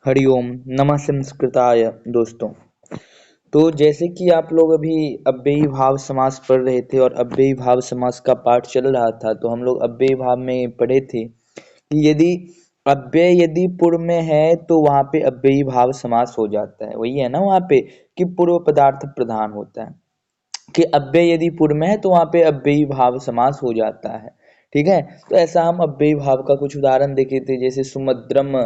हरिओम नमः संस्कृताय। दोस्तों, तो जैसे कि आप लोग अभी अव्ययी भाव समास पढ़ रहे थे और अव्ययी भाव समास का पाठ चल रहा था, तो हम लोग अव्ययी भाव में पढ़े थे कि यदि पूर्व में है तो वहाँ पे अव्ययी भाव समास हो जाता है। वही है ना, वहाँ पे कि पूर्व पदार्थ प्रधान होता है, कि अव्यय यदि पूर्व में है तो वहाँ पे अव्ययी भाव समास हो जाता है। ठीक है, तो ऐसा हम अव्ययी भाव का कुछ उदाहरण देखे थे, जैसे सुमद्रम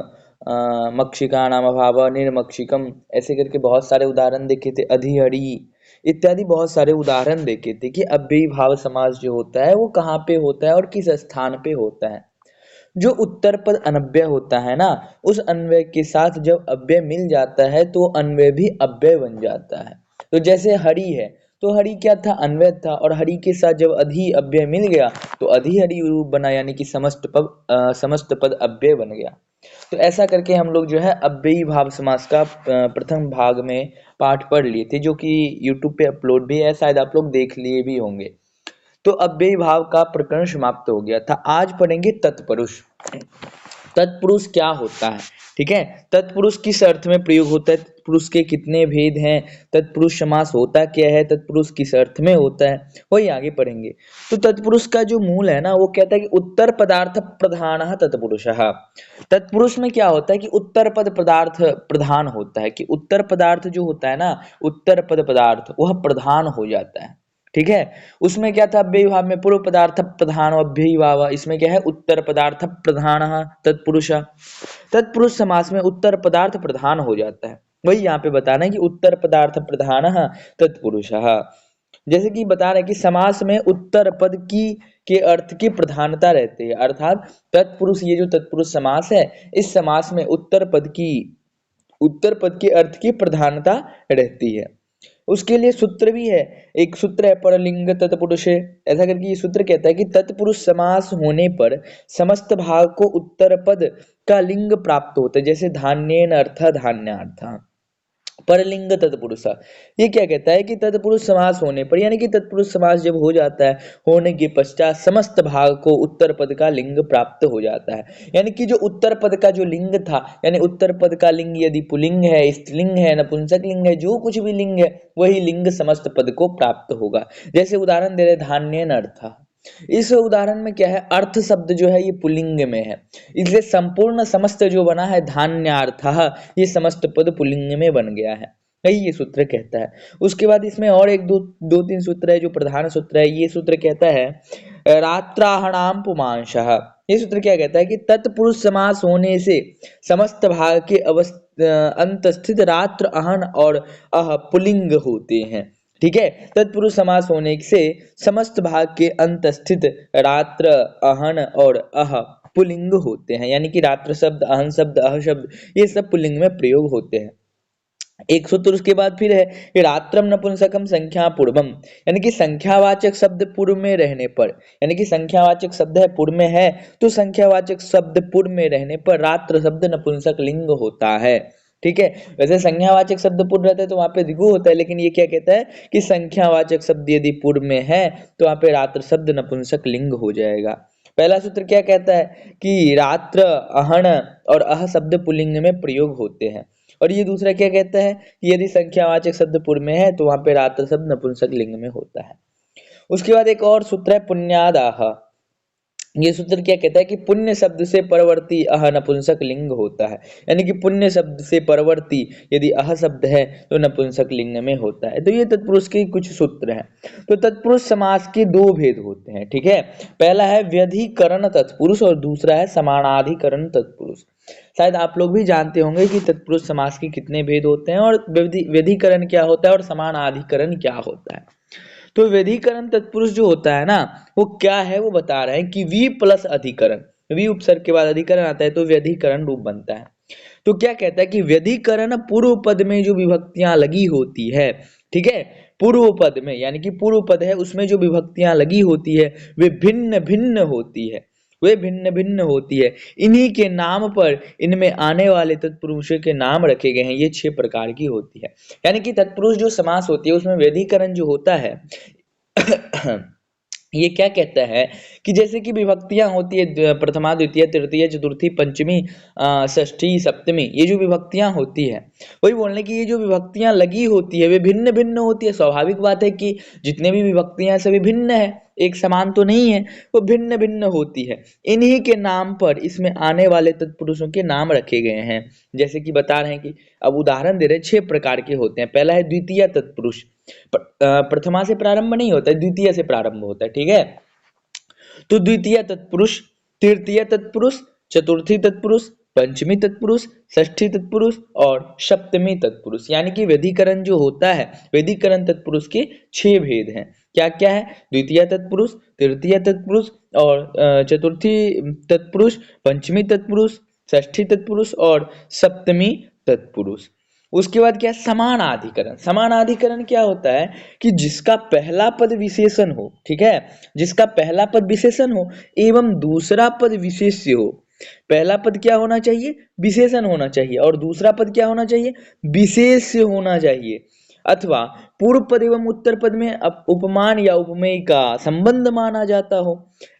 मक्षिका नाम अभाव निर्मक्षिकम, ऐसे करके बहुत सारे उदाहरण देखे थे, अधिहरि इत्यादि बहुत सारे उदाहरण देखे थे कि अव्ययी भाव समास जो होता है वो कहाँ पे होता है और किस स्थान पे होता है। जो उत्तर पद अनव्यय होता है ना, उस अन्वय के साथ जब अव्यय मिल जाता है तो अन्वय भी अव्यय बन जाता है। तो जैसे हरि है, तो हरि क्या था, अन्वय था, और हरि के साथ जब अधि अव्यय मिल गया तो अधि हरि रूप बना, यानी कि समस्त पद अव्यय बन गया। तो ऐसा करके हम लोग जो है अव्ययी भाव समास का प्रथम भाग में पाठ पढ़ लिए थे, जो कि यूट्यूब पे अपलोड भी है, शायद आप लोग देख लिए भी होंगे। तो अव्ययी भाव का प्रकरण समाप्त हो गया था। आज पढ़ेंगे तत्पुरुष। तत्पुरुष क्या होता है? ठीक है, तत्पुरुष किस अर्थ में प्रयोग होता है, तत्पुरुष के कितने भेद हैं, तत्पुरुष समास होता क्या है, तत्पुरुष किस अर्थ में होता है, वही आगे पढ़ेंगे। तो तत्पुरुष का जो मूल है ना, वो कहता है कि उत्तर पदार्थ प्रधान तत्पुरुष। तत्पुरुष में क्या होता है कि उत्तर पद पदार्थ प्रधान होता है, कि उत्तर पदार्थ जो होता है ना, उत्तर पद पदार्थ वह प्रधान हो जाता है। ठीक है, उसमें क्या था, अव्ययी भाव में पूर्व पदार्थ प्रधान अव्ययी भाव, इसमें क्या है, उत्तर पदार्थ प्रधान तत्पुरुष। तत्पुरुष समास में उत्तर पदार्थ प्रधान हो जाता है, वही यहाँ पे बताना है कि उत्तर पदार्थ प्रधान तत्पुरुष। जैसे कि बता रहे हैं कि समास में उत्तर पद की के अर्थ की प्रधानता रहती है, अर्थात तत्पुरुष, ये जो तत्पुरुष समास है, इस समास में उत्तर पद के अर्थ की प्रधानता रहती है। उसके लिए सूत्र भी है, एक सूत्र है परलिंग तत्पुरुषे, ऐसा करके ये सूत्र कहता है कि तत्पुरुष समास होने पर समस्त भाग को उत्तर पद का लिंग प्राप्त होता है, जैसे धान्येन अर्थ धान्यार्थ। परलिंग तत्पुरुष, ये क्या कहता है कि तत्पुरुष समास होने पर, यानी कि तत्पुरुष समास जब हो जाता है, होने के पश्चात समस्त भाग को उत्तर पद का लिंग प्राप्त हो जाता है। यानी कि जो उत्तर पद का जो लिंग था, यानी उत्तर पद का लिंग यदि पुलिंग है, स्त्रीलिंग है, नपुंसक लिंग है, जो कुछ भी लिंग है, वही लिंग समस्त पद को प्राप्त होगा। जैसे उदाहरण दे रहे धान्यन अर्थ, इस उदाहरण में क्या है, अर्थ शब्द जो है ये पुल्लिंग में है, इसलिए संपूर्ण समस्त जो बना है धान्यार्थः, ये समस्त पद पुल्लिंग में बन गया है, यही ये सूत्र कहता है। उसके बाद इसमें और एक दो तीन सूत्र है, जो प्रधान सूत्र है। ये सूत्र कहता है रात्राहणाम पुमांशः, ये सूत्र क्या कहता है कि तत्पुरुष समास होने से समस्त भाग के अंत स्थित रात्र अहन और अह पुलिंग होते हैं। ठीक है, तत्पुरुष समास होने से समस्त भाग के अंत स्थित रात्र अहन और अह पुलिंग होते हैं, यानी कि रात्र शब्द, अहन शब्द, अह शब्द, ये सब पुलिंग में प्रयोग होते हैं। एक सूत्र उसके बाद फिर है कि रात्रम नपुंसकम संख्या पूर्वम, यानी कि संख्यावाचक शब्द पूर्व में रहने पर, यानी कि संख्यावाचक शब्द है पूर्व में है, तो संख्यावाचक शब्द पूर्व में रहने पर रात्र शब्द नपुंसक लिंग होता है। ठीक है, वैसे संख्यावाचक शब्द पूर्व रहता है तो वहां पे द्विगु होता है, लेकिन ये क्या कहता है कि संख्यावाचक शब्द यदि पूर्व में है तो वहां पे रात्र शब्द नपुंसक लिंग हो जाएगा। पहला सूत्र क्या कहता है कि रात्र अहण और अह शब्द पुल्लिंग में प्रयोग होते हैं, और ये दूसरा क्या कहता है कि यदि संख्यावाचक शब्द पूर्व में है तो वहां पे रात्र शब्द नपुंसक लिंग में होता है। उसके बाद एक और सूत्र है पुण्यादाह, ये सूत्र क्या कहता है कि पुण्य शब्द से परवर्ती अह नपुंसक लिंग होता है, यानी कि पुण्य शब्द से परवर्ती यदि अह शब्द है तो नपुंसक लिंग में होता है। तो ये तत्पुरुष के कुछ सूत्र हैं। तो तत्पुरुष समास के दो भेद होते हैं। ठीक है, पहला है व्यधिकरण तत्पुरुष और दूसरा है समानाधिकरण तत्पुरुष। शायद आप लोग भी जानते होंगे कि तत्पुरुष समास के कितने भेद होते हैं, और व्यधिकरण क्या होता है और समानाधिकरण क्या होता है। तो व्यधिकरण तत्पुरुष जो होता है ना, वो क्या है, वो बता रहे हैं कि वी प्लस अधिकरण, वी उपसर्ग के बाद अधिकरण आता है तो व्यधिकरण रूप बनता है। तो क्या कहता है कि व्यधिकरण पूर्व पद में जो विभक्तियां लगी होती है, ठीक है, पूर्व पद में, यानी कि पूर्व पद है उसमें जो विभक्तियां लगी होती है वे भिन्न भिन्न होती है, वे भिन्न भिन्न होती है। इन्हीं के नाम पर इनमें आने वाले तत्पुरुषों के नाम रखे गए हैं। ये 6 प्रकार की होती है, यानी कि तत्पुरुष जो समास होती है उसमें व्यधिकरण जो होता है ये क्या कहता है कि जैसे कि विभक्तियां होती है प्रथमा द्वितीय तृतीय चतुर्थी पंचमी षष्ठी सप्तमी, ये जो विभक्तियां होती है वही बोलने की ये जो विभक्तियां लगी होती है वे भिन्न भिन्न होती है। स्वाभाविक बात है कि जितने भी विभक्तियां हैं सभी भिन्न है, एक समान तो नहीं है, वो भिन्न भिन्न होती है। इन्हीं के नाम पर इसमें आने वाले तत्पुरुषों के नाम रखे गए हैं। जैसे कि बता रहे हैं कि अब उदाहरण दे रहे हैं, 6 प्रकार के होते हैं। पहला है द्वितीय तत्पुरुष, प्रथमा से प्रारंभ नहीं होता है, द्वितीय से प्रारंभ होता है, ठीक है। तो द्वितीय तत्पुरुष, तृतीय तत्पुरुष, चतुर्थी तत्पुरुष, पंचमी तत्पुरुष, षष्ठी तत्पुरुष और सप्तमी तत्पुरुष। यानी कि व्यधिकरण जो होता है, व्यधिकरण तत्पुरुष के 6 भेद हैं। क्या क्या है? द्वितीय तत्पुरुष, तृतीय तत्पुरुष और चतुर्थी तत्पुरुष, पंचमी तत्पुरुष, षष्ठी तत्पुरुष और सप्तमी तत्पुरुष। उसके बाद क्या? समानाधिकरण। समानाधिकरण क्या होता है कि जिसका पहला पद विशेषण हो, ठीक है, जिसका पहला पद विशेषण हो एवं दूसरा पद विशेष्य हो। पहला पद क्या होना चाहिए? विशेषण होना चाहिए, और दूसरा पद क्या होना चाहिए? विशेष्य होना चाहिए। अथवा पूर्व पद एवं उत्तर पद में उपमान या उपमेय का संबंध माना जाता हो,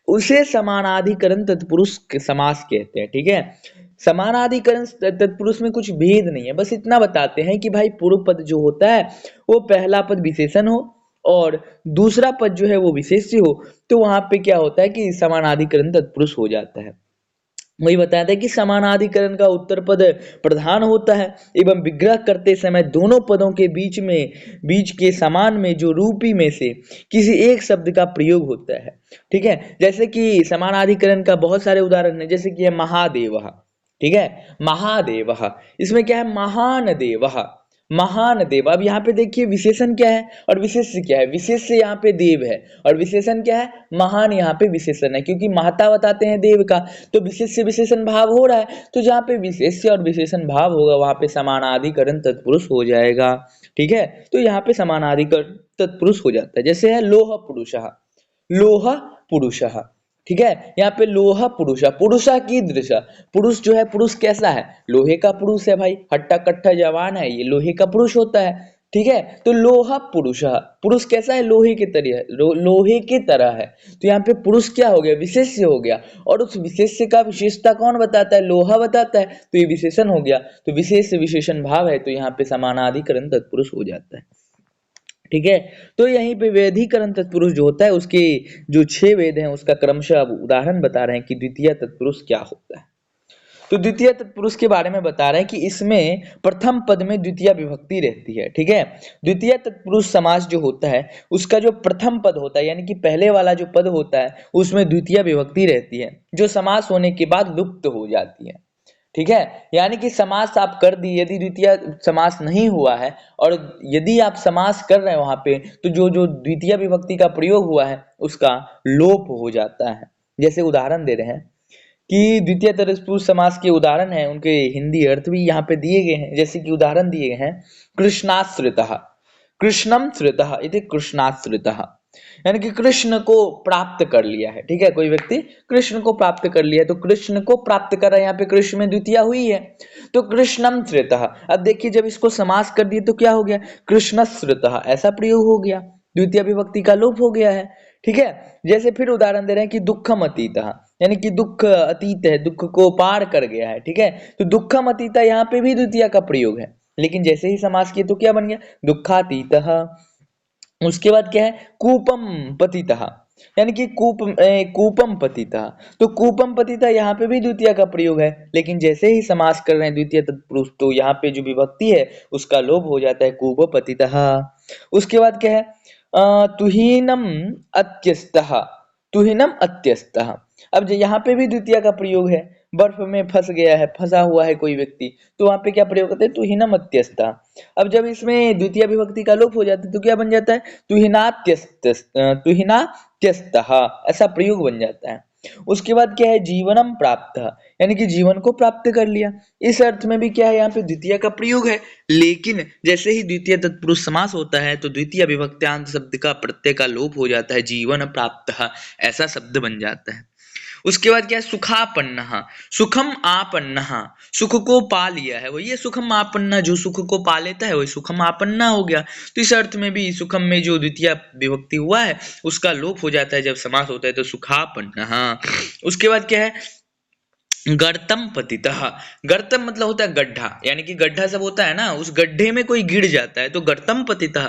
उसे समानाधिकरण तत्पुरुष समास कहते हैं, ठीक है। समानाधिकरण तत्पुरुष में कुछ भेद नहीं है, बस इतना बताते हैं कि भाई पूर्व पद जो होता है वो पहला पद विशेषण हो और दूसरा पद जो है वो विशेष्य हो, तो वहां पे क्या होता है कि समानाधिकरण तत्पुरुष हो जाता है। वही बताया था कि समानाधिकरण का उत्तर पद प्रधान होता है एवं विग्रह करते समय दोनों पदों के बीच के समान में जो रूपी में से किसी एक शब्द का प्रयोग होता है, ठीक है। जैसे कि समानाधिकरण का बहुत सारे उदाहरण है, जैसे कि है महादेव, ठीक है, महादेव, इसमें क्या है? महान देव, महान देव। अब यहाँ पे देखिए विशेषण क्या है और विशेष्य क्या है। विशेष्य यहाँ पे देव है और विशेषण क्या है? महान। यहाँ पे विशेषण है क्योंकि महता बताते हैं देव का, तो विशेष्य विशेषण भाव हो रहा है, तो जहाँ पे विशेष्य और विशेषण भाव होगा वहां पे समानाधिकरण तत्पुरुष हो जाएगा, ठीक है। तो यहाँ पे समानाधिकरण तत्पुरुष हो जाता है। जैसे है लोह पुरुषः, लोह पुरुषः, ठीक है। यहाँ पे लोहा पुरुषा, पुरुषा की दृशा, पुरुष जो है, पुरुष कैसा है? लोहे का पुरुष है भाई, हट्टा कट्टा जवान है, ये लोहे का पुरुष होता है, ठीक है। तो लोहा पुरुषा, पुरुष कैसा है? लोहे की तरह है, लोहे की तरह है। तो यहाँ पे पुरुष क्या हो गया? विशेष्य हो गया, और उस विशेष्य का विशेषता कौन बताता है? लोहा बताता है, तो ये विशेषण हो गया। तो विशेष विशेषण भाव है, तो यहाँ पे समानाधिकरण तत्पुरुष हो जाता है, ठीक है। तो यहीं पे वेदीकरण तत्पुरुष जो होता है उसके जो 6 वेद हैं उसका क्रमशः अब उदाहरण बता रहे हैं कि द्वितीय तत्पुरुष क्या होता है। तो द्वितीय तत्पुरुष के बारे में बता रहे हैं कि इसमें प्रथम पद में द्वितीय विभक्ति रहती है, ठीक है। द्वितीय तत्पुरुष समास जो होता है उसका जो प्रथम पद होता है, यानी कि पहले वाला जो पद होता है उसमें द्वितीय विभक्ति रहती है, जो समास होने के बाद लुप्त हो जाती है, ठीक है। यानी कि समास आप कर दी, यदि द्वितीय समास नहीं हुआ है और यदि आप समास कर रहे हैं वहां पे, तो जो जो द्वितीय विभक्ति का प्रयोग हुआ है उसका लोप हो जाता है। जैसे उदाहरण दे रहे हैं कि द्वितीय तत्पुरुष समास के उदाहरण हैं, उनके हिंदी अर्थ भी यहाँ पे दिए गए हैं। जैसे कि उदाहरण दिए गए हैं, कृष्णाश्रितः, कृष्णम श्रितः इति कृष्णाश्रितः, यानी कि कृष्ण को प्राप्त कर लिया है, ठीक है। कोई व्यक्ति कृष्ण को प्राप्त कर लिया है, तो कृष्ण को प्राप्त कर रहा है, यहाँ पे कृष्ण में द्वितीय हुई है, तो कृष्णम श्रितः। अब देखिए जब इसको समास कर दिए तो क्या हो गया? कृष्ण श्रितः, ऐसा प्रयोग हो गया, द्वितीय विभक्ति का लोप हो गया है, ठीक है। जैसे फिर उदाहरण दे रहे हैं कि दुखम अतीतः, यानी कि दुख अतीत है, दुख को पार कर गया है, ठीक है। तो दुखम अतीतः यहाँ पे भी द्वितीय का प्रयोग है, लेकिन जैसे ही समास किए तो क्या बन गया? दुखातीतः। उसके बाद क्या है? कूपम पतितः, यानी कि कूपम पतितः। तो कूपम पतितः यहाँ पे भी द्वितीय का प्रयोग है, लेकिन जैसे ही समास कर रहे हैं द्वितीय तत्पुरुष तो यहाँ पे जो विभक्ति है उसका लोप हो जाता है, कूप पतितः। उसके बाद क्या है? तुहीनम अत्यस्तः, तुहीनम अत्यस्तः। अब यहाँ पे भी द्वितीय का प्रयोग है, बर्फ में फंस गया है, फंसा हुआ है कोई व्यक्ति, तो वहां पे क्या प्रयोग करते हैं? तुहीनम अत्यस्ता। अब जब इसमें द्वितीय विभक्ति का लोप हो जाता है तो क्या बन जाता है? तुहिनात्यस्तः, ऐसा प्रयोग बन जाता है। उसके बाद क्या है? जीवनम प्राप्त, यानी कि जीवन को प्राप्त कर लिया। इस अर्थ में भी क्या है? यहाँ पे द्वितीय का प्रयोग है, लेकिन जैसे ही द्वितीय तत्पुरुष समास होता है तो द्वितीय विभक्त्यांत शब्द का प्रत्यय का लोप हो जाता है, जीवन प्राप्त ऐसा शब्द बन जाता है। उसके बाद क्या है, सुखापन्नः, सुखम आपन्नः, सुख को पा लिया है वो, ये सुखम आपन्ना, जो सुख को पा लेता है वही सुखम आपन्ना हो गया। तो इस अर्थ में भी सुखम में जो द्वितीय विभक्ति हुआ है उसका लोप हो जाता है जब समास होता है, तो सुखापन्नः। उसके बाद क्या है, गर्तम पतितः, गर्तम मतलब होता है गड्ढा, यानी कि गड्ढा सब होता है ना, उस गड्ढे में कोई गिर जाता है तो गर्तम पतितः।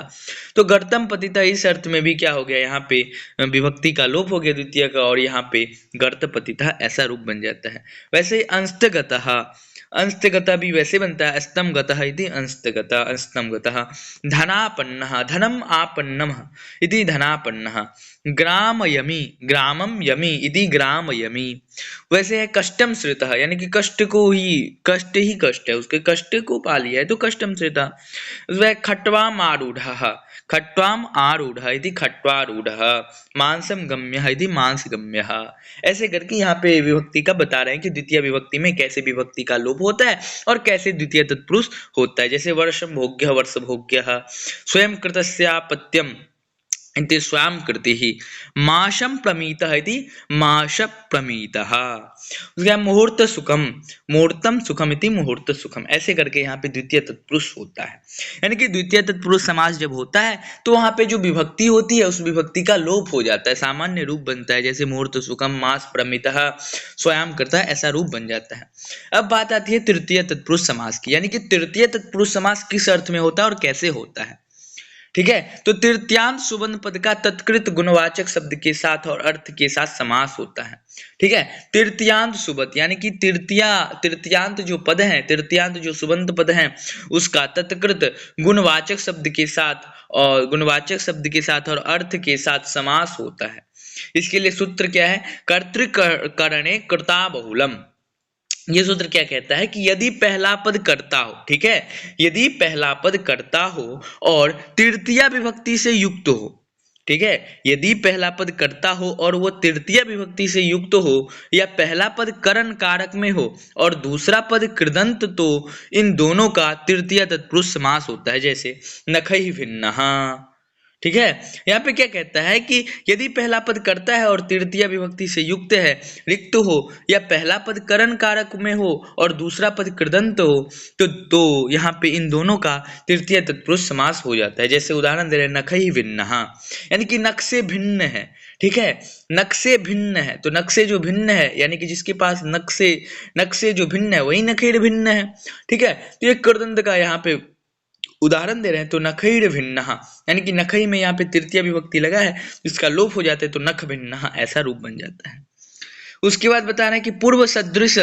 तो गर्तम पतितः इस अर्थ में भी क्या हो गया, यहाँ पे विभक्ति का लोप हो गया द्वितीय का, और यहाँ पे गर्त पतितः ऐसा रूप बन जाता है। वैसे ही अंस्तगतः, अंस्तगतः भी वैसे बनता है, अस्तम गतः इति अंस्तगतः, अस्तम गतः। धनापन्नः, धनम आपन्नमः इति धनापन्नः। ग्रामयमी, ग्रामम यमी इति ग्रामयमी। वैसे है कष्टम श्रितः, यानी कि कष्ट ही कष्ट है, उसके कष्ट को पा लिया है तो कष्टम श्रितः। वह खट्वाम आरूढ़ः, खट्वाम आरूढ़ः इति खट्वारूढ़ः। मांसम गम्यः इति मांसगम्यः। ऐसे करके यहाँ पे विभक्ति का बता रहे हैं कि द्वितीय विभक्ति में कैसे विभक्ति का लोप होता है और कैसे द्वितीय तत्पुरुष होता है। जैसे वर्षम भोग्यः, वर्ष भोग्यः, स्वयं कृतस्यापत्यम इति स्वाम कृतिः, माशम प्रमीतः इति माश प्रमीतः। उसके बाद मुहूर्त सुखम, मुहूर्तम सुखम इति मुहूर्त सुखम। ऐसे करके यहाँ पे द्वितीय तत्पुरुष होता है, यानी कि द्वितीय तत्पुरुष समास जब होता है तो वहां पे जो विभक्ति होती है उस विभक्ति का लोप हो जाता है, सामान्य रूप बनता है, जैसे मुहूर्त सुखम, मास प्रमितः, स्वयं कृतः, ऐसा रूप बन जाता है। अब बात आती है तृतीय तत्पुरुष समास की, यानी कि तृतीय तत्पुरुष समास किस अर्थ में होता है और कैसे होता है। ठीक है, तो तृतीयांत सुबंध पद का तत्कृत गुणवाचक शब्द के साथ और अर्थ के साथ समास होता है। ठीक है, तृतीयांत सुबंध यानी कि तृतीयांत जो पद है, तृतीयांत जो सुबंध पद है उसका तत्कृत गुणवाचक शब्द के साथ और अर्थ के साथ समास होता है। इसके लिए सूत्र क्या है, कर्तृकरणे कर्ता बहुलम। ये सूत्र क्या कहता है कि यदि पहला पद कर्ता हो, ठीक है, यदि पहला पद कर्ता हो और तृतीय विभक्ति से युक्त हो, ठीक है, यदि पहला पद कर्ता हो और वो तृतीय विभक्ति से युक्त हो, या पहला पद करण कारक में हो और दूसरा पद कृदंत, तो इन दोनों का तृतीय तत्पुरुष समास होता है। जैसे नखैः भिन्नः। ठीक है, यहाँ पे क्या कहता है कि यदि पहला पद कर्ता है और तृतीय विभक्ति से युक्त है, रिक्त हो, या पहला पद करण कारक में हो और दूसरा पद कृदंत हो, तो यहाँ पे इन दोनों का तृतीय तत्पुरुष समास हो जाता है। जैसे उदाहरण दे रहे हैं, नखैः भिन्नः, यानी कि नख से भिन्न है। ठीक है, नख से भिन्न है, तो नख से जो भिन्न है यानी कि जिसके पास नख से जो भिन्न है वही नखैर भिन्न है। ठीक है, तो ये कृदंत का यहाँ पे उदाहरण दे रहे हैं, तो नखैर भिन्नः, यानी कि नखै में यहाँ पे तृतीय विभक्ति लगा है, इसका लोप हो जाता है तो नख भिन्नः ऐसा रूप बन जाता है। उसके बाद बता रहे हैं कि पूर्व सदृश,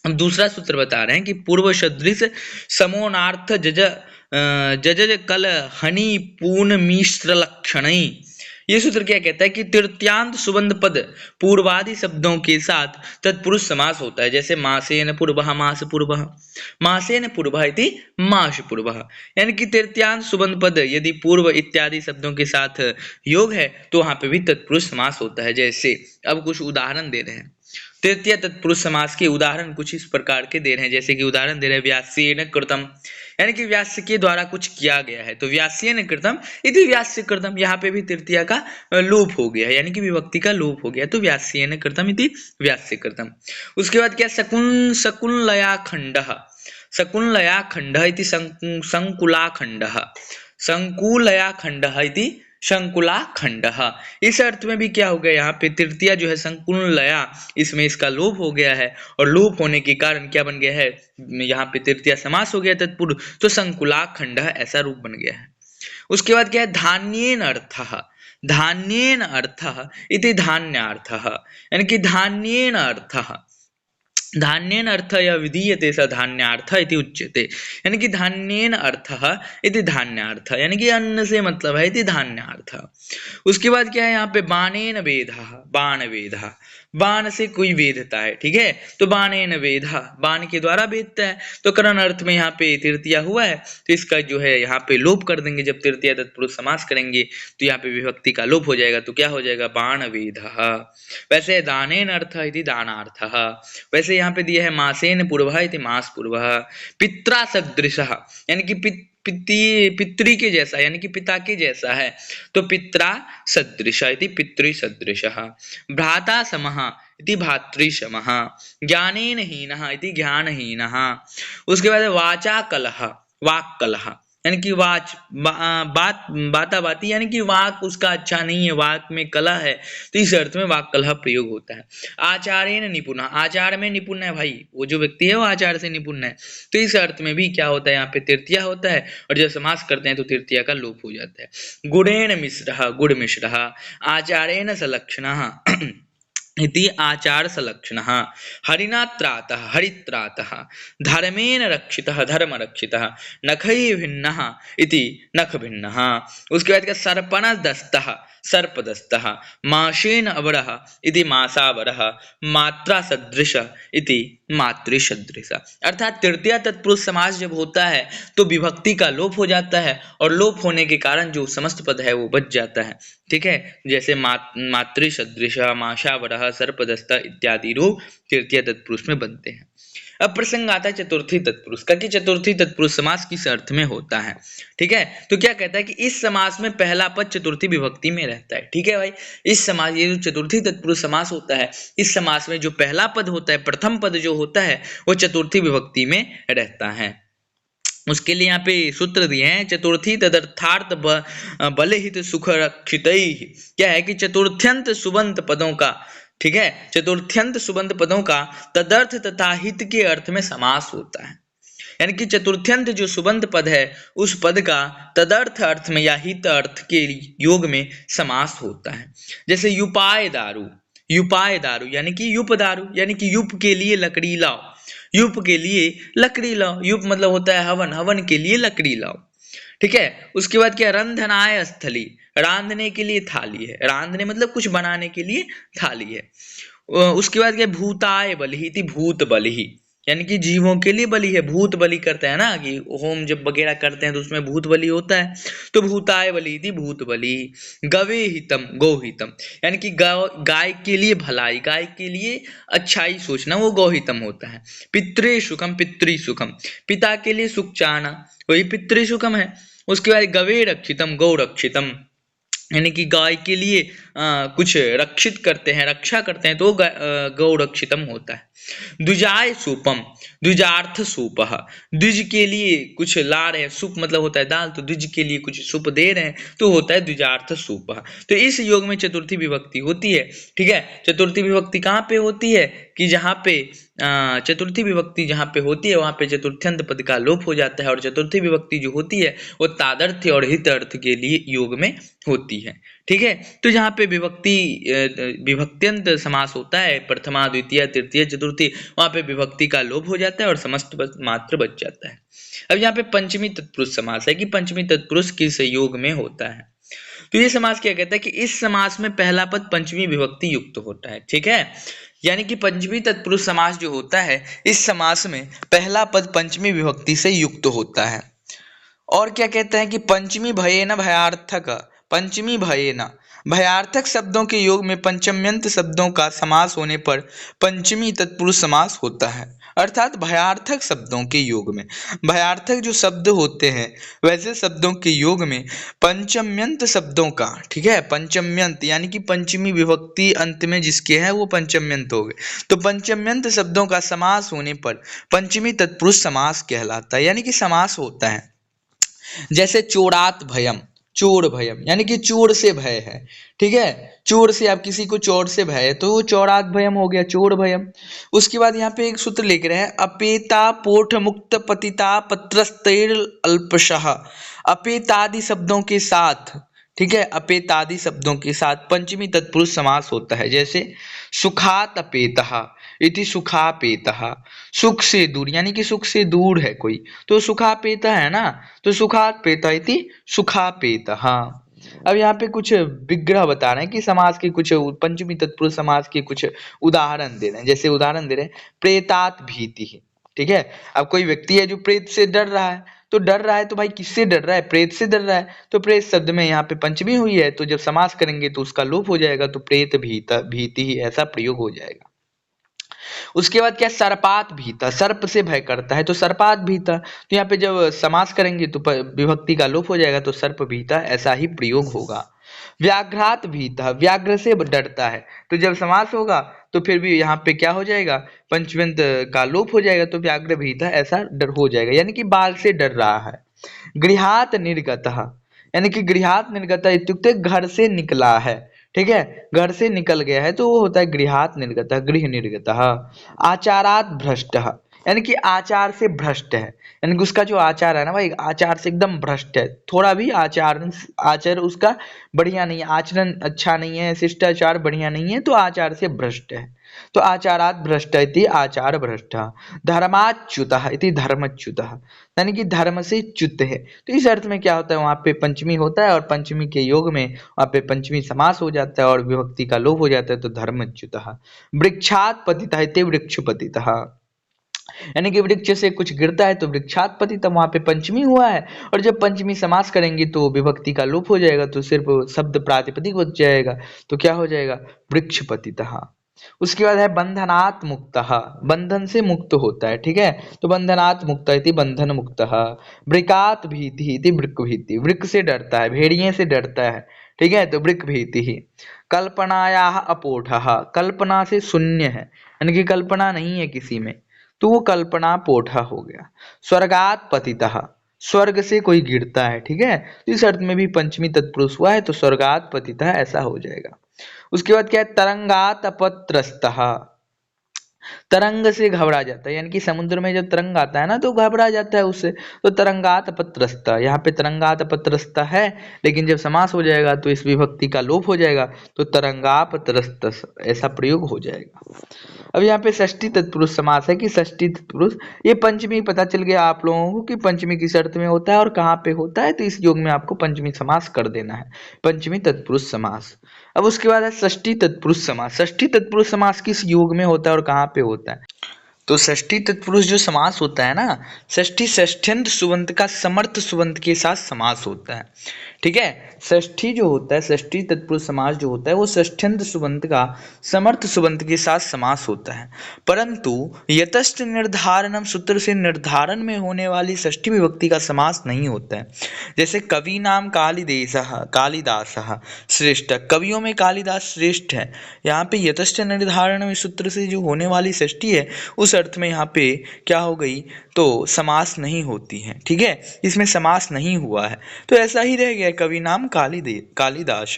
दूसरा सूत्र बता रहे हैं कि पूर्व सदृश समोनार्थ जज कल हनि पूर्ण मिश्र लक्षणै। ये सूत्र क्या कहता है कि तृतीयांत सुबंध पद पूर्वादि शब्दों के साथ तत्पुरुष समास होता है। जैसे मासेन पूर्वः, मास पूर्वः, मासेन पूर्वः इति मास पूर्वः, यानी कि तृतीयांत सुबंध पद यदि पूर्व इत्यादि शब्दों के साथ योग है तो वहां पे भी तत्पुरुष समास होता है। जैसे अब कुछ उदाहरण दे रहे हैं, तृतीय तत्पुरुष समास के उदाहरण कुछ इस प्रकार के दे रहे हैं। जैसे कि उदाहरण दे रहे हैं, व्यासेन कृतम, यानी कि व्यास के द्वारा कुछ किया गया है, तो व्यासेन कृतम इति व्यास्य कृतम, यहाँ पे भी तृतीया का लोप हो गया है, यानी कि विभक्ति का लोप हो गया, तो व्यासेन कृतम इति व्यास्य कृतम। उसके बाद क्या, शकुंलया खंडः, शकुंलया खंडः इति संकुला खंडः, संकुलया खंडः इति शंकुला खंडः। इस अर्थ में भी क्या हो गया, यहाँ पे तृतीया जो है संकुलया, इसमें इसका लोप हो गया है, और लोप होने के कारण क्या बन गया है, यहाँ पे तृतीया समास हो गया तत्पुरुष, तो संकुला खंडः ऐसा रूप बन गया है। उसके बाद क्या है, धान्येन अर्थः, धान्येन अर्थः इति धान्यार्थः, यानी कि धान्येन अर्थः, धान्येन अर्थः यह विधीयते स धान्यार्थ इति उच्यते, यानी कि धान्येन अर्थः इति धान्यार्थ, यानी कि अन्न से मतलब है इति धान्यार्थ। उसके बाद क्या है, यहाँ पे बाणेन वेधः, बाण वेधः, बाण से कोई वेधता है। ठीक है, तो बाणेन वेधः, बाण के द्वारा वेधता है, तो करण अर्थ में यहाँ पे तृतीया हुआ है, तो इसका जो है यहाँ पे लोप कर देंगे। जब तृतीया तत्पुरुष समास करेंगे तो यहाँ पे विभक्ति का लोप हो जाएगा, तो क्या हो जाएगा, बाण वेधः। वैसे दानेन अर्थः इति दानार्थः, वैसे यहाँ पे दिया है मासेन पूर्वः इति मास पूर्वः। पित्रा सदृशः, यानी कि पितृ के जैसा, यानी कि पिता के जैसा है, तो पित्रा सदृश इति पितृ सदृशः। भ्राता समः, इति भातृशमः, ज्ञानेन हीनः इति ज्ञानहीनः। उसके बाद वाचा कलह, वाक कलह यानी कि बात बाताबाती यानी कि वाक उसका अच्छा नहीं है, वाक में कलह है, तो इस अर्थ में वाक कलह प्रयोग होता है। आचार्येण निपुणः, आचार में निपुण है भाई, वो जो व्यक्ति है वो आचार से निपुण है, तो इस अर्थ में भी क्या होता है, यहाँ पे तृतीया होता है, और जब समास करते हैं तो तृतीया का लोप हो जाता है। गुणेन मिश्रः, गुड़ मिश्रः, आचार्येण सलक्षणः इति आचार सलक्षणः। हरिणा त्रातः, हरित्रातः, धर्मेण रक्षितः, धर्म रक्षितः, नखैः भिन्नः इति नख भिन्नः। उसके बाद क्या, सर्पणदस्तः, सर्पदस्तः, माशेन अवरः इति मासावरः, मात्रा सदृश इति मातृसदृश। अर्थात तृतीया तत्पुरुष समास जब होता है तो विभक्ति का लोप हो जाता है, और लोप होने के कारण जो समस्त पद है वो बच जाता है। ठीक है, जैसे मातृसदृश, माशावरः, सर्पदस्ता इत्यादि रूप तृतीय तत्पुरुष में बनते हैं। अब प्रसंग आता है चतुर्थी तत्पुरुष का, कि चतुर्थी तत्पुरुष समास किस अर्थ में होता है। ठीक है, तो क्या कहता है कि इस समास में पहला पद चतुर्थी विभक्ति में रहता है। ठीक है भाई, इस समास, ये जो चतुर्थी तत्पुरुष समास होता है, इस समास में जो पहला पद होता है, प्रथम पद जो होता है, वो चतुर्थी विभक्ति में रहता है। उसके लिए यहाँ पे सूत्र दिए हैं, चतुर्थी तदर्थार्थ बलहित सुख रक्षितैः। क्या है कि चतुर्थ्यंत सुबंत पदों का, ठीक है, चतुर्थ्यंत सुबंत पदों का तदर्थ तथा हित के अर्थ में समास होता है। यानी कि चतुर्थ्यंत जो सुबंत पद है उस पद का तदर्थ अर्थ में या हित अर्थ के योग में समास होता है। जैसे युपाय दारू, युपाय दारू यानी कि युप दारू, यानी कि युप के लिए लकड़ी लाओ, युप के लिए लकड़ी लाओ, युप मतलब होता है हवन, हवन के लिए लकड़ी लाओ। ठीक है, उसके बाद क्या, रंधनाय स्थली, रांधने के लिए थाली है, रांधने मतलब कुछ बनाने के लिए थाली है। उसके बाद क्या, भूताय बलि इति भूत बलि, यानी कि जीवों के लिए बलि है, भूत बलि करते हैं ना, कि होम जब वगैरह करते हैं तो उसमें भूत बलि होता है, तो भूताय बलि इति भूत बलि। गवे हितम, गौ हितम यानी कि गाय के लिए भलाई, गाय के लिए अच्छाई सोचना, वो गौ हितम होता है। पितृ सुखम, पितृ सुखम, पिता के लिए सुख चाहना, वही पितृ सुखम है। उसके बाद गवे रक्षितम, गौ रक्षितम यानी कि गाय के लिए कुछ रक्षित करते हैं, रक्षा करते हैं, तो गौ रक्षितम होता है। द्विजाय सूपम, द्विजार्थ सूपः, द्विज के लिए कुछ ला रहे हैं, सूप मतलब होता है दाल, तो द्विज के लिए कुछ सूप दे रहे हैं, तो होता है द्विजार्थ सूपः। तो इस योग में चतुर्थी विभक्ति होती है। ठीक है, चतुर्थी विभक्ति कहाँ पे होती है, कि जहाँ पे चतुर्थी विभक्ति जहाँ पे होती है वहाँ पे चतुर्थ्यंत पद का लोप हो जाता है, और चतुर्थी विभक्ति जो होती है वो तादर्थ्य और हित अर्थ के लिए योग में होती है। ठीक है, तो जहाँ पे विभक्त्यंत समास होता है, प्रथमा द्वितीय तृतीय चतुर्थी, वहाँ पे विभक्ति का लोप हो जाता है और समस्त पद मात्र बच जाता है। अब यहाँ पे पंचमी तत्पुरुष समास है, कि पंचमी तत्पुरुष किस योग में होता है। तो ये समास क्या कहता है कि इस समास में पहला पद पंचमी विभक्ति युक्त होता है। ठीक है, यानी कि पंचमी तत्पुरुष समास जो होता है, इस समास में पहला पद पंचमी विभक्ति से युक्त होता है। और क्या कहते हैं कि पंचमी भयेन भयार्थक, पंचमी भयेन भयार्थक शब्दों के योग में पंचम्यंत शब्दों का समास होने पर पंचमी तत्पुरुष समास होता है। अर्थात भयार्थक शब्दों के योग में, भयार्थक जो शब्द होते हैं वैसे शब्दों के योग में पंचम्यंत शब्दों का, ठीक है, पंचम्यंत यानी कि पंचमी विभक्ति अंत में जिसके है वो पंचम्यंत हो गए, तो पंचम्यंत शब्दों का समास होने पर पंचमी तत्पुरुष समास कहलाता है, यानी कि समास होता है। जैसे चोरात भयम, चोर भयम यानी कि चोर से भय है। ठीक है, चोर से, आप किसी को चोर से भय है तो वो चोरात भयम हो गया, चोर भयम। उसके बाद यहाँ पे एक सूत्र लिख रहे हैं, अपेता पोठ मुक्त पतिता पत्रस्तैर अल्पशः, अपेतादि शब्दों के साथ, ठीक है, अपेतादि शब्दों के साथ पंचमी तत्पुरुष समास होता है। जैसे सुखात अपेतः इति सुखापेतः, सुख से दूर यानी कि सुख से दूर है कोई, तो सुखापेतः है ना, तो सुखापेतः इति सुखापेतः। अब यहाँ पे कुछ विग्रह बता रहे हैं कि समास के कुछ पंचमी तत्पुरुष समास के कुछ उदाहरण दे रहे हैं। जैसे उदाहरण दे रहे हैं, प्रेतात भीति। ठीक है, अब कोई व्यक्ति है जो प्रेत से डर रहा है, तो डर रहा है तो भाई किससे डर रहा है, प्रेत से डर रहा है, तो प्रेत शब्द में यहाँ पे पंचमी हुई है, तो जब समास करेंगे तो उसका लोप हो जाएगा, तो प्रेत भीता भीति ऐसा प्रयोग हो जाएगा। उसके बाद क्या, सर्पात भीता, सर्प से भय करता है, तो सर्पात भीता, तो यहाँ पे जब समास करेंगे तो विभक्ति का लोप हो जाएगा, तो सर्प भीता ऐसा ही प्रयोग होगा। व्याघ्रात भीतः, व्याघ्र से डरता है। तो जब समास होगा तो फिर भी यहाँ पे क्या हो जाएगा, पंचम्यंत का लोप हो जाएगा, तो व्याघ्र भीतः ऐसा डर हो जाएगा, यानी कि बाघ से डर रहा है। गृहात निर्गतः, यानी कि गृहात निर्गतः इत्युक्ते घर से निकला है, ठीक है, घर से निकल गया है, तो वो होता है गृहात निर्गतः, गृह निर्गतः। आचारात भ्रष्टः, यानी कि आचार से भ्रष्ट है, यानी कि उसका जो आचार है ना भाई, आचार से एकदम भ्रष्ट है, थोड़ा भी आचार उसका बढ़िया नहीं है, आचरण अच्छा नहीं है, शिष्टाचार बढ़िया नहीं है, तो आचार से भ्रष्ट है। तो आचारात भ्रष्ट इति आचार भ्रष्ट। धर्माच्युतः इति धर्मच्युतः, यानी कि धर्म से च्युत है। तो इस अर्थ में क्या होता है, वहां पे पंचमी होता है और पंचमी के योग में वहां पे पंचमी समास हो जाता है और विभक्ति का लोप हो जाता है, तो धर्मच्युतः। वृक्षात पतितः इति वृक्षपतितः, यानी कि वृक्ष से कुछ गिरता है तो वृक्षात पतितः, वहां पे पंचमी हुआ है, और जब पंचमी समास करेंगे तो विभक्ति का लोप हो जाएगा, तो सिर्फ शब्द प्रातिपदिक बच जाएगा, तो क्या हो जाएगा, वृक्षपतितः। उसके बाद है बंधनात् मुक्तः, बंधन से मुक्त होता है, ठीक है, तो बंधनात् मुक्तः इति बंधन मुक्तः। वृकात् भीतिः इति वृक भीति, वृक से डरता है, भेड़िए से डरता है, ठीक है, तो वृक भीतिः। कल्पनायाः अपोठः, कल्पना से शून्य है, यानी कि कल्पना नहीं है किसी में, तो वो कल्पना पोठा हो गया। स्वर्गात पतितः, स्वर्ग से कोई गिरता है, ठीक है, तो इस अर्थ में भी पंचमी तत्पुरुष हुआ है, तो स्वर्गात पतितः ऐसा हो जाएगा। उसके बाद क्या है, तरंगात अपत्रस्तः, तरंग से घबरा जाता है, यानी कि समुद्र में जब तरंग आता है ना तो घबरा जाता है उससे, तो तरंगात अपत्रस्ता, यहाँ पे तरंगात अपत्रस्ता है, लेकिन जब समास हो जाएगा तो इस विभक्ति का लोप हो जाएगा, तो तरंगापत्रस्त ऐसा प्रयोग हो जाएगा। अब यहाँ पे षष्ठी तत्पुरुष समास है कि षष्ठी तत्पुरुष, ये पंचमी पता चल गया आप लोगों को कि पंचमी किस अर्थ में होता है और कहाँ पे होता है, तो इस योग में आपको पंचमी समास कर देना है, पंचमी तत्पुरुष समास। अब उसके बाद है षष्ठी तत्पुरुष समास। षष्ठी तत्पुरुष समास किस योग में होता है और कहाँ पे होता है, तो षष्ठी तत्पुरुष जो समास होता है ना, षष्ठी षष्ठ्यंत सुबंत का समर्थ सुबंत के साथ समास होता है, ठीक है, षष्ठी जो होता है, षष्ठी तत्पुरुष समास जो होता है वो षष्ठ्यंत सुबंत का समर्थ सुबंत के साथ समास होता है, परंतु यतश्च निर्धारणम सूत्र से निर्धारण में होने वाली षष्ठी विभक्ति का समास नहीं होता है। जैसे कवि नाम कालिदास श्रेष्ठ, कवियों में कालिदास श्रेष्ठ है, यहाँ पे यतश्च निर्धारण में सूत्र से जो होने वाली षष्ठी है उस अर्थ में यहाँ पे क्या हो गई, तो समास नहीं होती है, ठीक है, इसमें समास नहीं हुआ है, तो ऐसा ही रह गया, कवि नाम कालिदास,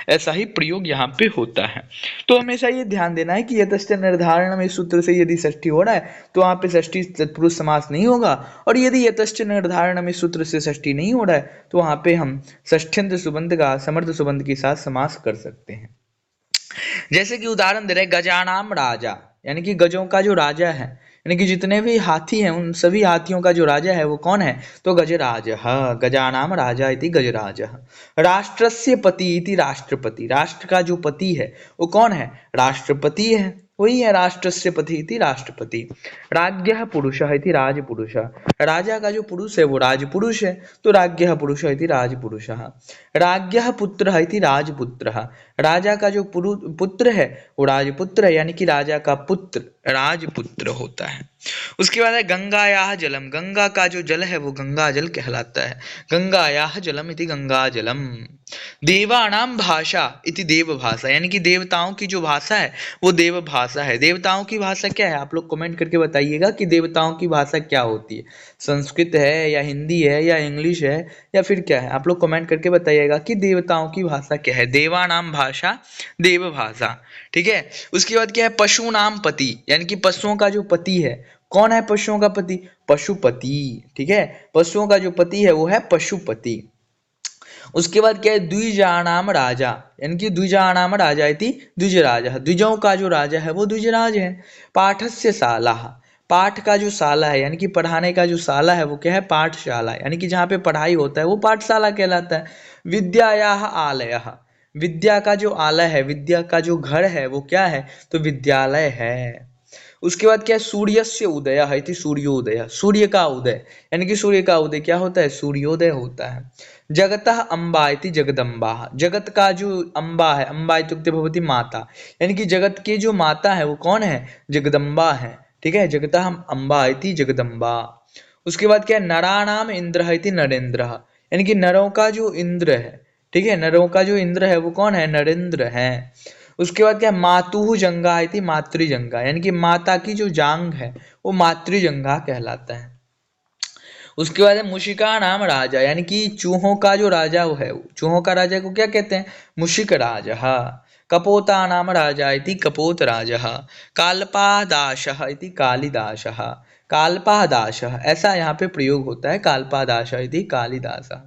ऐसा ही प्रयोग यहाँ पे होता है। तो हमेशा ये ध्यान देना है कि यतश्च निर्धारण में सूत्र से यदि षष्ठी हो रहा है तो वहाँ पे षष्ठी तत्पुरुष समास नहीं होगा, और यदि यतश्च निर्धारण में सूत्र से षष्ठी नहीं हो रहा है तो वहाँ पे हम षष्ठ्यंत सुबंध का समर्थ सुबंध के साथ समास कर सकते हैं। जैसे कि उदाहरण दे रहे गजानाम राजा, यानी कि गजों का जो राजा है, यानी कि जितने भी हाथी हैं उन सभी हाथियों का जो राजा है वो कौन है, तो गजराज, गजानाम राजा इति गजराज। राष्ट्रस्य पति इति राष्ट्रपति, राष्ट्र का जो पति है वो कौन है, राष्ट्रपति है, वही है राष्ट्रस्य पति इति राष्ट्रपति। राज्ञः पुरुषः इति राजपुरुषः, राजा का जो पुरुष है वो राजपुरुष है, तो राज्ञः पुरुषः इति राजपुरुषः। राज्ञः पुत्रः इति राजपुत्रः, राजा का जो पुत्र है वो राजपुत्र है, यानी कि राजा का पुत्र राजपुत्र होता है। उसके बाद है गंगायाः जलम, गंगा का जो जल है वो गंगा जल कहलाता है, गंगायाः जलम इति गंगा जलम। देवानाम भाषा इति देव भाषा, यानी कि देवताओं की जो भाषा है वो देव भाषा है। देवताओं की भाषा क्या है, आप लोग कमेंट करके बताइएगा कि देवताओं की भाषा क्या होती है, संस्कृत है या हिंदी है या इंग्लिश है या फिर क्या है, आप लोग कमेंट करके बताइएगा कि देवताओं की भाषा क्या है। देवानाम भाषा देव भाषा, ठीक है। उसके बाद क्या है, पशु नाम पति, यानी कि पशुओं का जो पति है, कौन है पशुओं का पति, पशुपति, ठीक है, पशुओं का जो पति है वो है पशुपति। उसके बाद क्या है, द्विजानाम राजा, यानी कि द्विजानाम राजा इति द्विजराज, द्विजों का जो राजा है वो द्विजराज है। पाठस्य शाला, पाठ का जो शाला है यानी कि पढ़ाने का जो शाला है वो क्या है, पाठशाला, यानी कि जहाँ पे पढ़ाई होता है वो पाठशाला कहलाता है। विद्यायाः आलयः, विद्या का जो आलय है, विद्या का जो घर है वो क्या है, तो विद्यालय है। उसके बाद क्या है, सूर्यस्य उदयः इति सूर्योदय, सूर्य का उदय, यानी कि सूर्य का उदय क्या होता है, सूर्योदय होता है। जगतः अम्बा इति जगदम्बा, जगत का जो अम्बा है, अम्बा इत्युक्ते भवति माता, यानी कि जगत की जो माता है वो कौन है, जगदम्बा है, ठीक है, जगतः अम्बा इति जगदम्बा। उसके बाद क्या है, नराणाम इंद्रः इति नरेंद्रः, यानी कि नरों का जो इंद्र है, ठीक है, नरों का जो इंद्र है वो कौन है, नरेंद्र है। उसके बाद क्या है, मातुः जंगा इति मातृजंगा, यानी कि माता की जो जांग है वो मातृजंगा कहलाता है। उसके बाद है मुशिका नाम राजा, यानी कि चूहों का जो राजा वो है, चूहों का राजा को क्या कहते हैं, मुशिक राजा। कपोता नाम राजा इति कपोत राजा। काल्पादाशः इति कालिदासः। काल्पादाशः ऐसा यहाँ पे प्रयोग होता है, काल्पादाशः इति कालिदासः।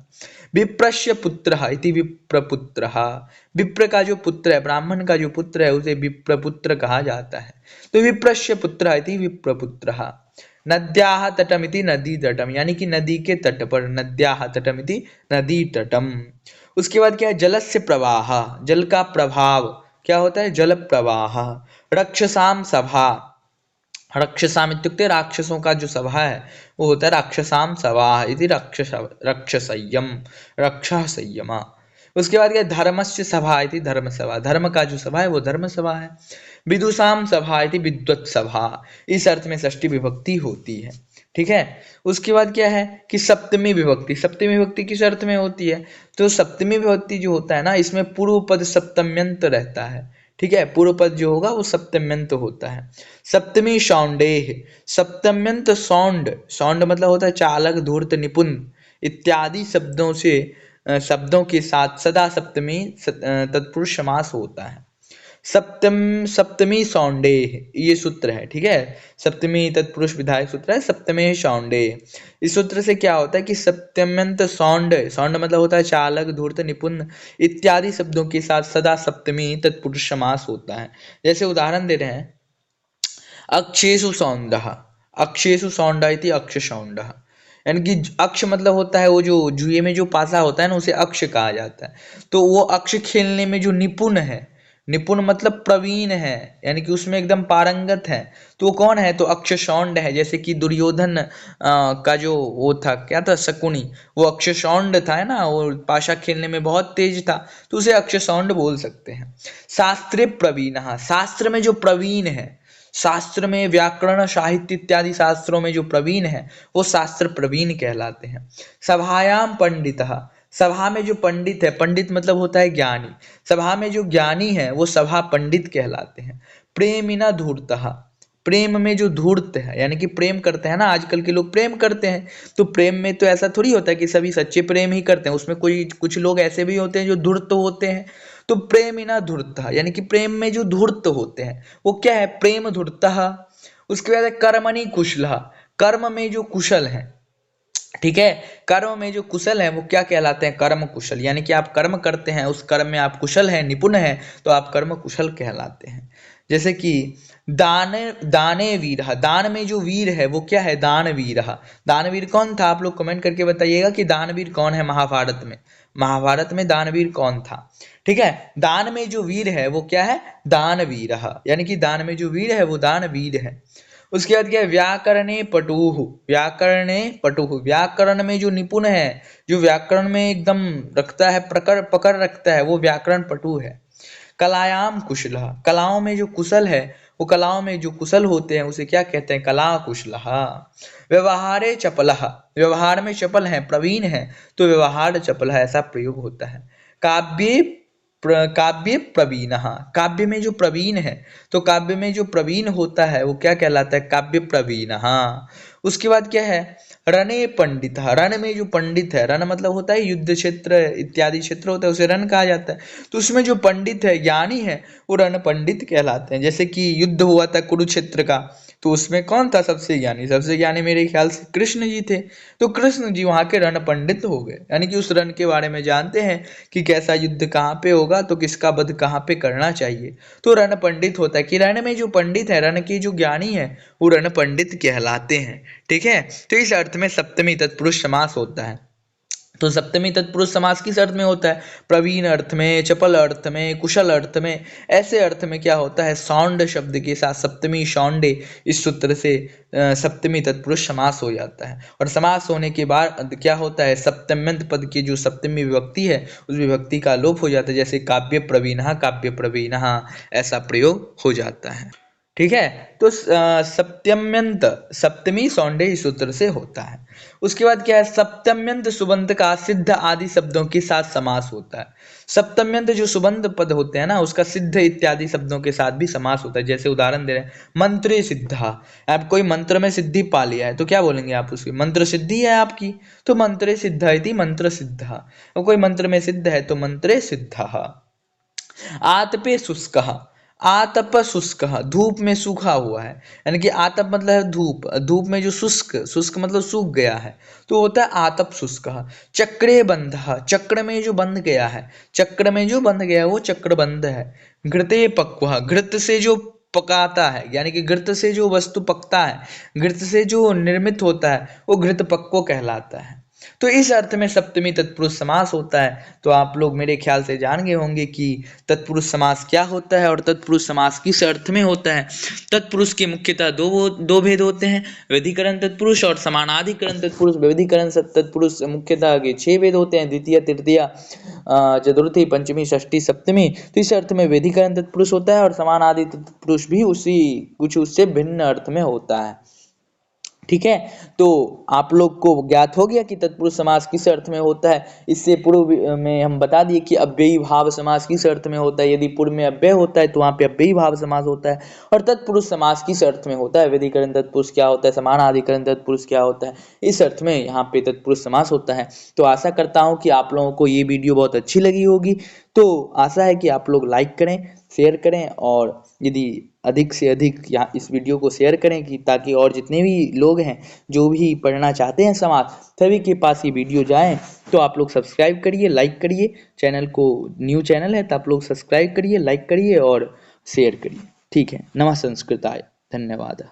विप्रस्य पुत्रः इति विप्रपुत्रः, विप्र का जो पुत्र है, ब्राह्मण का जो पुत्र है उसे विप्रपुत्र कहा जाता है, तो विप्रस्य पुत्रः इति विप्रपुत्रः। नद्याः तटमिति नदी तटम, यानी कि नदी के तट पर, नद्याः तटमिति नदी तटम। उसके बाद क्या है, जलस्य प्रवाह, जल का प्रभाव क्या होता है, जल प्रवाह। रक्षसाम सभा, रक्षसाम इत्युक्ते राक्षसों का जो सभा है वो होता है राक्षसाम सभा इति रक्षसय्यम, रक्षा संयमा। उसके बाद क्या, धर्मस्य सभा इति धर्म सभा, धर्म का जो सभा है वो धर्म सभा है। विदुषाम सभा इति विद्वत सभा, इस अर्थ में षष्ठी विभक्ति होती है। ठीक है, उसके बाद क्या है कि सप्तमी विभक्ति, सप्तमी विभक्ति किस अर्थ में होती है, तो सप्तमी विभक्ति जो होता है ना, इसमें पूर्व पद सप्तम्यंत रहता है। ठीक है, पूर्व पद जो होगा वो सप्तम्यंत होता है। सप्तमी सौंडेह, सप्तम्यंत सौंड, सौंड मतलब होता है चालक, धूर्त, निपुण इत्यादि शब्दों से, शब्दों के साथ सदा सप्तमी तत्पुरुष समास होता है। सप्तमी सौंडे, ये सूत्र है। ठीक है, सप्तमी तत्पुरुष विधायक सूत्र है, सप्तमे सौंडे। इस सूत्र से क्या होता है कि सप्तम्यंत सौंड, सौंड मतलब होता है चालक, धूर्त, निपुण इत्यादि शब्दों के साथ सदा सप्तमी तत्पुरुष समास होता है। जैसे उदाहरण दे रहे हैं, अक्षेषु सौंडः, अक्षेषु सौंडः इति अक्ष सौंडः, यानी कि अक्ष मतलब होता है वो जो जुए में जो पासा होता है ना, उसे अक्ष कहा जाता है। तो वो अक्ष खेलने में जो निपुण है, निपुण मतलब प्रवीण है, यानी कि उसमें एकदम पारंगत है, तो वो कौन है, तो अक्षशौंड है। जैसे कि दुर्योधन का जो वो था, क्या था, शकुनी, वो अक्षशौंड था, है ना, वो पाशा खेलने में बहुत तेज था, तो उसे अक्षशौंड बोल सकते हैं। शास्त्रे प्रवीण, शास्त्र में जो प्रवीण है, शास्त्र में व्याकरण, साहित्य इत्यादि शास्त्रों में जो प्रवीण है वो शास्त्र प्रवीण कहलाते हैं। सभायाम पंडितः, सभा में जो पंडित है, पंडित मतलब होता है ज्ञानी, सभा में जो ज्ञानी है वो सभा पंडित कहलाते हैं। प्रेमिना धूर्तः, प्रेम में जो धूर्त है, यानी कि प्रेम करते हैं ना, आजकल के लोग प्रेम करते हैं, तो प्रेम में तो ऐसा थोड़ी होता है कि सभी सच्चे प्रेम ही करते हैं, उसमें कोई कुछ लोग ऐसे भी होते हैं जो धूर्त होते हैं। तो प्रेमिना धूर्तः, यानी कि प्रेम में जो धूर्त होते हैं वो क्या है, प्रेम धूर्तः। उसके बाद है कर्मणि कुशलः, कर्म में जो कुशल है। ठीक है, कर्म में जो कुशल है वो क्या कहलाते हैं, कर्म कुशल, यानी कि आप कर्म करते हैं, उस कर्म में आप कुशल हैं, निपुण हैं, तो आप कर्म कुशल कहलाते हैं। जैसे कि दाने वीर, दान में जो वीर है वो क्या है, दानवीर। दानवीर कौन था, आप लोग कमेंट करके बताइएगा कि दानवीर कौन है महाभारत में, महाभारत में दानवीर कौन था। ठीक है, दान में जो वीर है वो क्या है, दानवीर, यानी कि दान में जो वीर है वो दानवीर है। उसके बाद क्या है, व्याकरणे पटुः, व्याकरणे पटुः, व्याकरण में जो निपुण है, जो व्याकरण में एकदम रखता है, पकड़ रखता है, वो व्याकरण पटु है। कलायाम कुशलः, कलाओं में जो कुशल है, वो कलाओं में जो कुशल होते हैं उसे क्या कहते हैं, कला कुशलः। व्यवहारे चपलः, व्यवहार में चपल है, प्रवीण है, तो व्यवहार चपलः ऐसा प्रयोग होता है। काव्ये काव्य प्रवीण, काव्य में जो प्रवीण है, तो काव्य में जो प्रवीण होता है वो क्या कहलाता है, काव्य प्रवीण। उसके बाद क्या है, रणे पंडित, रण में जो पंडित है, रण मतलब होता है युद्ध क्षेत्र इत्यादि क्षेत्र होता है, उसे रण कहा जाता है, तो उसमें जो पंडित है, ज्ञानी है, वो रण पंडित कहलाते हैं। जैसे कि युद्ध हुआ था कुरुक्षेत्र का, तो उसमें कौन था सबसे ज्ञानी, सबसे ज्ञानी मेरे ख्याल से कृष्ण जी थे, तो कृष्ण जी वहां के रण पंडित हो गए, यानी कि उस रण के बारे में जानते हैं कि कैसा युद्ध कहाँ पे होगा, तो किसका वध कहाँ पे करना चाहिए, तो रण पंडित होता है। कि रण में जो पंडित है, रण के जो ज्ञानी है, वो रण पंडित कहलाते हैं। ठीक है, तो इस अर्थ में सप्तमी तत्पुरुष समास होता है। तो सप्तमी तत्पुरुष समास किस अर्थ में होता है, प्रवीण अर्थ में, चपल अर्थ में, कुशल अर्थ में, ऐसे अर्थ में क्या होता है, सौंड शब्द के साथ सप्तमी सौंडे, इस सूत्र से सप्तमी तत्पुरुष समास हो जाता है। और समास होने के बाद क्या होता है, सप्तम्यंत पद की जो सप्तमी विभक्ति है उस विभक्ति का लोप हो जाता है, जैसे काव्य प्रवीण, काव्य प्रवीण, ऐसा प्रयोग हो जाता है। ठीक है। तो सप्तम्यंत सप्तमी सौंदर्य सूत्र से होता है। उसके बाद क्या है, सप्तम्यंत सुबंत का सिद्ध आदि शब्दों के साथ समास होता है। सप्तम्यंत जो सुबंत पद होते हैं ना, उसका सिद्ध इत्यादि शब्दों के साथ भी समास होता है। जैसे उदाहरण दे रहे हैं, मंत्रे सिद्धा, आप कोई मंत्र में सिद्धि पा लिया है तो क्या बोलेंगे आप, उसकी मंत्र सिद्धि है आपकी, तो मंत्रे सिद्धा इति मंत्र सिद्धा। कोई मंत्र में सिद्ध है तो मंत्रे सिद्धा। आतपे शुष्क, आतप शुष्क, धूप में सूखा हुआ है, यानी कि आतप मतलब है धूप, धूप में जो शुष्क, शुष्क मतलब सूख गया है, तो होता है आतप शुष्क। चक्रे बंध, चक्र में जो बंध गया है, चक्र में जो बंध गया है वो चक्र बंध है। घृते पक्व, घृत से जो पकाता है, यानी कि घृत से जो वस्तु पकता है, घृत से जो निर्मित होता है वो घृत पक्व कहलाता है। तो इस अर्थ में सप्तमी तत्पुरुष समास होता है। तो आप लोग मेरे ख्याल से जान गए होंगे कि तत्पुरुष समास क्या होता है और तत्पुरुष समास किस अर्थ में होता है। तत्पुरुष के मुख्यतः दो भेद होते हैं, व्यधिकरण तत्पुरुष और समानाधिकरण तत्पुरुष। व्यधिकरण तत्पुरुष मुख्यतः के 6 भेद होते हैं, द्वितीय तृतीय चतुर्थी पंचमी षष्ठी सप्तमी। तो इस अर्थ में व्यधिकरण तत्पुरुष होता है और समानादि तत्पुरुष भी उसी कुछ उससे भिन्न अर्थ में होता है। ठीक है, तो आप लोग को ज्ञात हो गया कि तत्पुरुष समास किस अर्थ में होता है। इससे पूर्व में हम बता दिए कि अव्ययी भाव समास किस अर्थ में होता है। यदि पूर्व में अव्यय होता है तो वहां पे अव्ययी भाव समास होता है। और तत्पुरुष समास किस अर्थ में होता है, व्यधिकरण तत्पुरुष क्या होता है, समानाधिकरण तत्पुरुष क्या होता है, इस अर्थ में यहाँ पे तत्पुरुष समास होता है। तो आशा करता हूँ कि आप लोगों को ये वीडियो बहुत अच्छी लगी होगी। तो आशा है कि आप लोग लाइक करें, शेयर करें, और यदि अधिक से अधिक यहाँ इस वीडियो को शेयर करें कि ताकि और जितने भी लोग हैं जो भी पढ़ना चाहते हैं समाज, सभी के पास ये वीडियो जाए। तो आप लोग सब्सक्राइब करिए, लाइक करिए, चैनल को, न्यू चैनल है तो आप लोग सब्सक्राइब करिए, लाइक करिए और शेयर करिए। ठीक है, नमः संस्कृताय, धन्यवाद।